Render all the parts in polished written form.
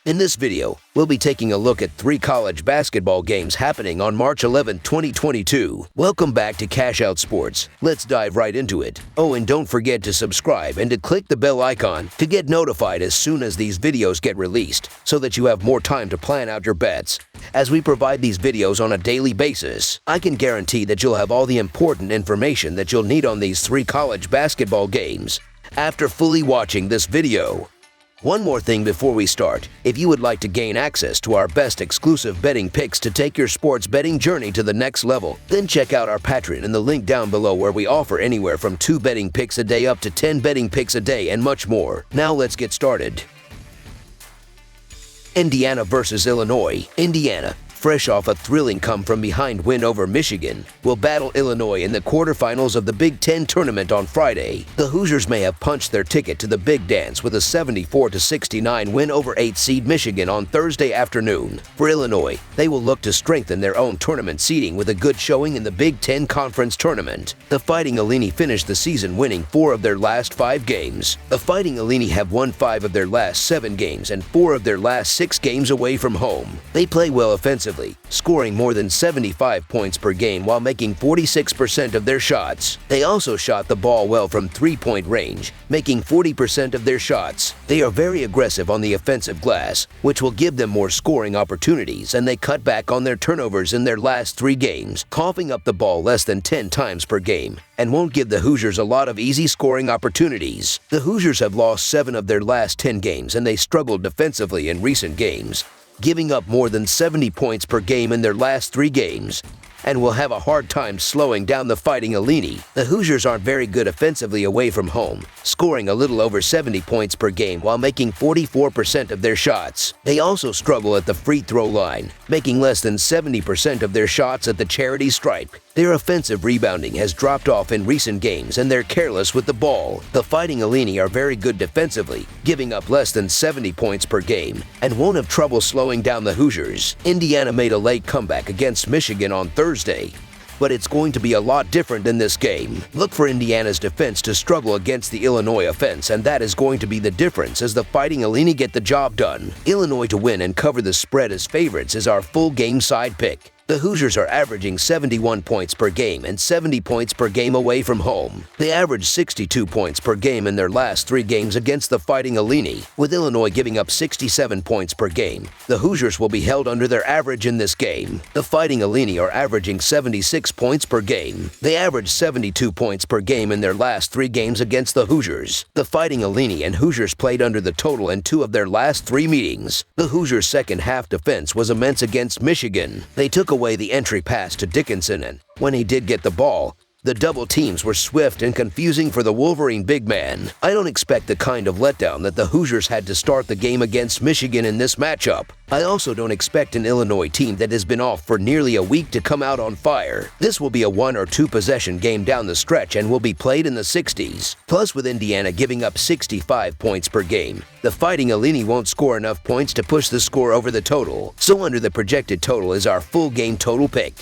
In this video, we'll be taking a look at 3 college basketball games happening on March 11, 2022. Welcome back to Cash Out Sports. Let's dive right into it. Oh, and don't forget to subscribe and to click the bell icon to get notified as soon as these videos get released, so that you have more time to plan out your bets. As we provide these videos on a daily basis, I can guarantee that you'll have all the important information that you'll need on these 3 college basketball games after fully watching this video. One more thing before we start. If you would like to gain access to our best exclusive betting picks to take your sports betting journey to the next level, then check out our Patreon in the link down below, where we offer anywhere from 2 betting picks a day up to 10 betting picks a day and much more. Now let's get started. Indiana versus Illinois. Indiana, fresh off a thrilling come-from-behind win over Michigan, will battle Illinois in the quarterfinals of the Big Ten tournament on Friday. The Hoosiers may have punched their ticket to the big dance with a 74-69 win over 8-seed Michigan on Thursday afternoon. For Illinois, they will look to strengthen their own tournament seeding with a good showing in the Big Ten Conference tournament. The Fighting Illini finished the season winning 4 of their last 5 games. The Fighting Illini have won 5 of their last 7 games and 4 of their last 6 games away from home. They play well offensively, scoring more than 75 points per game while making 46% of their shots. They also shot the ball well from 3-point range, making 40% of their shots. They are very aggressive on the offensive glass, which will give them more scoring opportunities, and they cut back on their turnovers in their last 3 games, coughing up the ball less than 10 times per game, and won't give the Hoosiers a lot of easy scoring opportunities. The Hoosiers have lost 7 of their last 10 games, and they struggled defensively in recent games, giving up more than 70 points per game in their last 3 games, and will have a hard time slowing down the Fighting Illini. The Hoosiers aren't very good offensively away from home, scoring a little over 70 points per game while making 44% of their shots. They also struggle at the free throw line, making less than 70% of their shots at the charity stripe. Their offensive rebounding has dropped off in recent games, and they're careless with the ball. The Fighting Illini are very good defensively, giving up less than 70 points per game, and won't have trouble slowing down the Hoosiers. Indiana made a late comeback against Michigan on Thursday, but it's going to be a lot different in this game. Look for Indiana's defense to struggle against the Illinois offense, and that is going to be the difference as the Fighting Illini get the job done. Illinois to win and cover the spread as favorites is our full game side pick. The Hoosiers are averaging 71 points per game and 70 points per game away from home. They averaged 62 points per game in their last 3 games against the Fighting Illini, with Illinois giving up 67 points per game. The Hoosiers will be held under their average in this game. The Fighting Illini are averaging 76 points per game. They averaged 72 points per game in their last 3 games against the Hoosiers. The Fighting Illini and Hoosiers played under the total in 2 of their last 3 meetings. The Hoosiers' second half defense was immense against Michigan. They took away the entry pass to Dickinson, and when he did get the ball, the double teams were swift and confusing for the Wolverine big man. I don't expect the kind of letdown that the Hoosiers had to start the game against Michigan in this matchup. I also don't expect an Illinois team that has been off for nearly a week to come out on fire. This will be a 1 or 2 possession game down the stretch and will be played in the 60s. Plus, with Indiana giving up 65 points per game, the Fighting Illini won't score enough points to push the score over the total. So under the projected total is our full game total pick.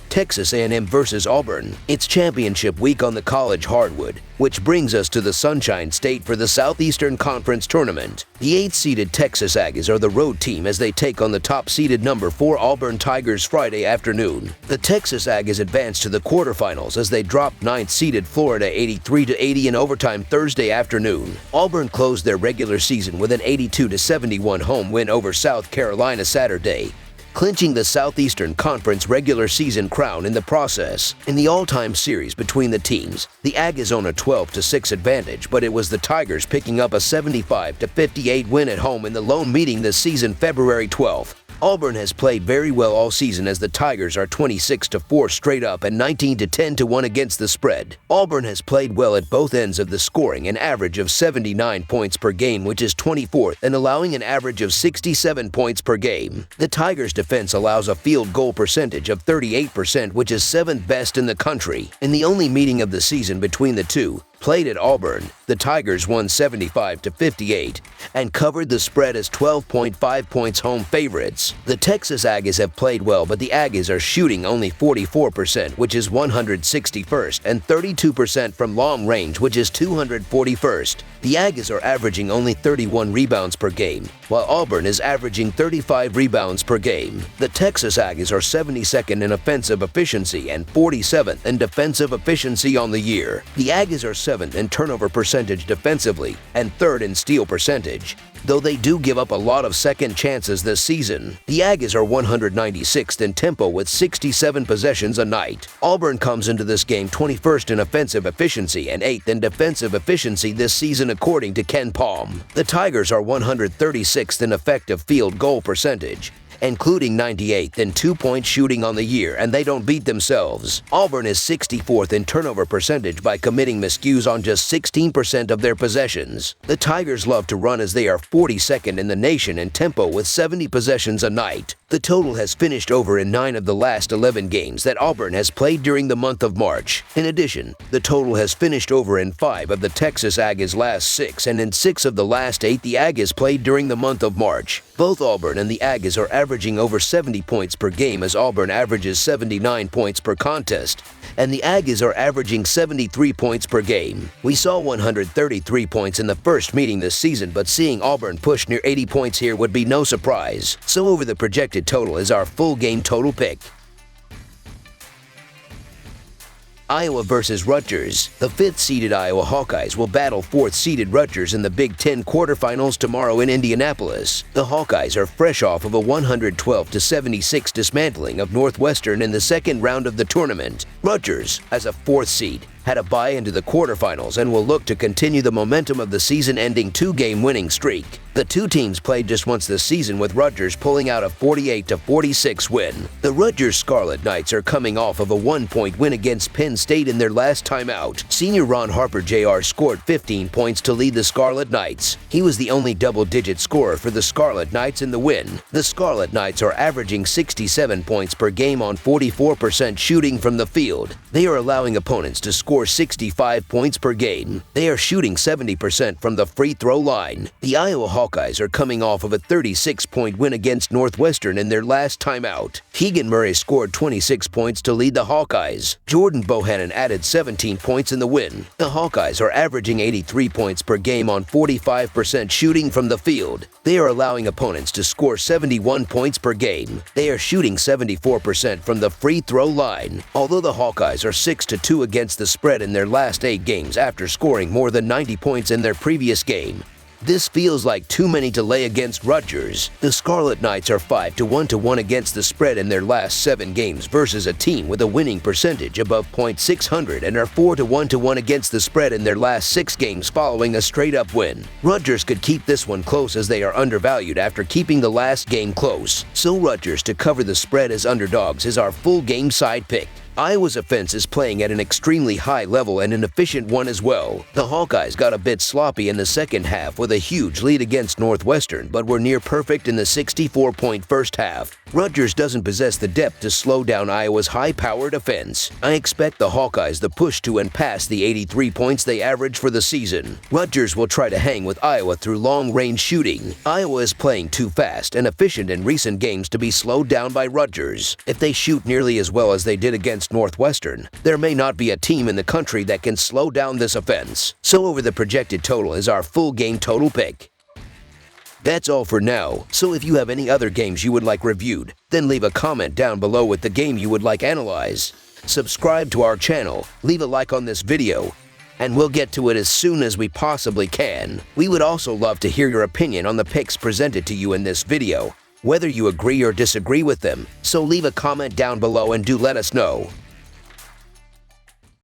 Texas A&M versus Auburn. It's championship week on the college hardwood, which brings us to the Sunshine State for the Southeastern Conference Tournament. The 8th-seeded Texas Aggies are the road team as they take on the top-seeded number 4 Auburn Tigers Friday afternoon. The Texas Aggies advanced to the quarterfinals as they dropped 9th-seeded Florida 83-80 in overtime Thursday afternoon. Auburn closed their regular season with an 82-71 home win over South Carolina Saturday, clinching the Southeastern Conference regular season crown in the process. In the all-time series between the teams, the Aggies own a 12-6 advantage, but it was the Tigers picking up a 75-58 win at home in the lone meeting this season February 12th. Auburn has played very well all season as the Tigers are 26-4 straight up and 19-10-1 against the spread. Auburn has played well at both ends of the scoring, an average of 79 points per game, which is 24th, and allowing an average of 67 points per game. The Tigers' defense allows a field goal percentage of 38%, which is 7th best in the country. In the only meeting of the season between the two, Played at Auburn, the Tigers won 75-58 and covered the spread as 12.5 points home favorites. The Texas Aggies have played well, but the Aggies are shooting only 44%, which is 161st, and 32% from long range, which is 241st. The Aggies are averaging only 31 rebounds per game, while Auburn is averaging 35 rebounds per game. The Texas Aggies are 72nd in offensive efficiency and 47th in defensive efficiency on the year. The Aggies are 7th in turnover percentage defensively and 3rd in steal percentage, though they do give up a lot of second chances this season. The Aggies are 196th in tempo with 67 possessions a night. Auburn comes into this game 21st in offensive efficiency and 8th in defensive efficiency this season according to Ken Palm. The Tigers are 136th in effective field goal percentage, including 98th in two-point shooting on the year, and they don't beat themselves. Auburn is 64th in turnover percentage by committing miscues on just 16% of their possessions. The Tigers love to run as they are 42nd in the nation in tempo with 70 possessions a night. The total has finished over in 9 of the last 11 games that Auburn has played during the month of March. In addition, the total has finished over in 5 of the Texas Aggies' last 6, and in 6 of the last 8 the Aggies played during the month of March. Both Auburn and the Aggies are averaging over 70 points per game, as Auburn averages 79 points per contest, and the Aggies are averaging 73 points per game. We saw 133 points in the first meeting this season, but seeing Auburn push near 80 points here would be no surprise. So over the projected total is our full game total pick. Iowa versus Rutgers. The 5th-seeded Iowa Hawkeyes will battle 4th-seeded Rutgers in the Big Ten quarterfinals tomorrow in Indianapolis. The Hawkeyes are fresh off of a 112-76 dismantling of Northwestern in the second round of the tournament. Rutgers, as a 4th seed, had a bye into the quarterfinals and will look to continue the momentum of the season-ending 2-game winning streak. The two teams played just once this season, with Rutgers pulling out a 48-46 win. The Rutgers Scarlet Knights are coming off of a 1-point win against Penn State in their last time out. Senior Ron Harper Jr. scored 15 points to lead the Scarlet Knights. He was the only double-digit scorer for the Scarlet Knights in the win. The Scarlet Knights are averaging 67 points per game on 44% shooting from the field. They are allowing opponents to score 65 points per game. They are shooting 70% from the free throw line. The Iowa Hawkeyes are coming off of a 36-point win against Northwestern in their last time out. Keegan Murray scored 26 points to lead the Hawkeyes. Jordan Bohannon added 17 points in the win. The Hawkeyes are averaging 83 points per game on 45% shooting from the field. They are allowing opponents to score 71 points per game. They are shooting 74% from the free throw line. Although the Hawkeyes are 6-2 against the spread in their last 8 games after scoring more than 90 points in their previous game, this feels like too many to lay against Rutgers. The Scarlet Knights are 5-1 against the spread in their last 7 games versus a team with a winning percentage above .600, and are 4-1 against the spread in their last 6 games following a straight-up win. Rutgers could keep this one close, as they are undervalued after keeping the last game close. So Rutgers to cover the spread as underdogs is our full game side pick. Iowa's offense is playing at an extremely high level and an efficient one as well. The Hawkeyes got a bit sloppy in the second half with a huge lead against Northwestern, but were near perfect in the 64-point first half. Rutgers doesn't possess the depth to slow down Iowa's high-powered offense. I expect the Hawkeyes to push to and pass the 83 points they average for the season. Rutgers will try to hang with Iowa through long-range shooting. Iowa is playing too fast and efficient in recent games to be slowed down by Rutgers. If they shoot nearly as well as they did against Northwestern, there may not be a team in the country that can slow down this offense. So over the projected total is our full game total pick. That's all for now, so if you have any other games you would like reviewed, then leave a comment down below with the game you would like analyzed. Subscribe to our channel, leave a like on this video, and we'll get to it as soon as we possibly can. We would also love to hear your opinion on the picks presented to you in this video, whether you agree or disagree with them, so leave a comment down below and do let us know.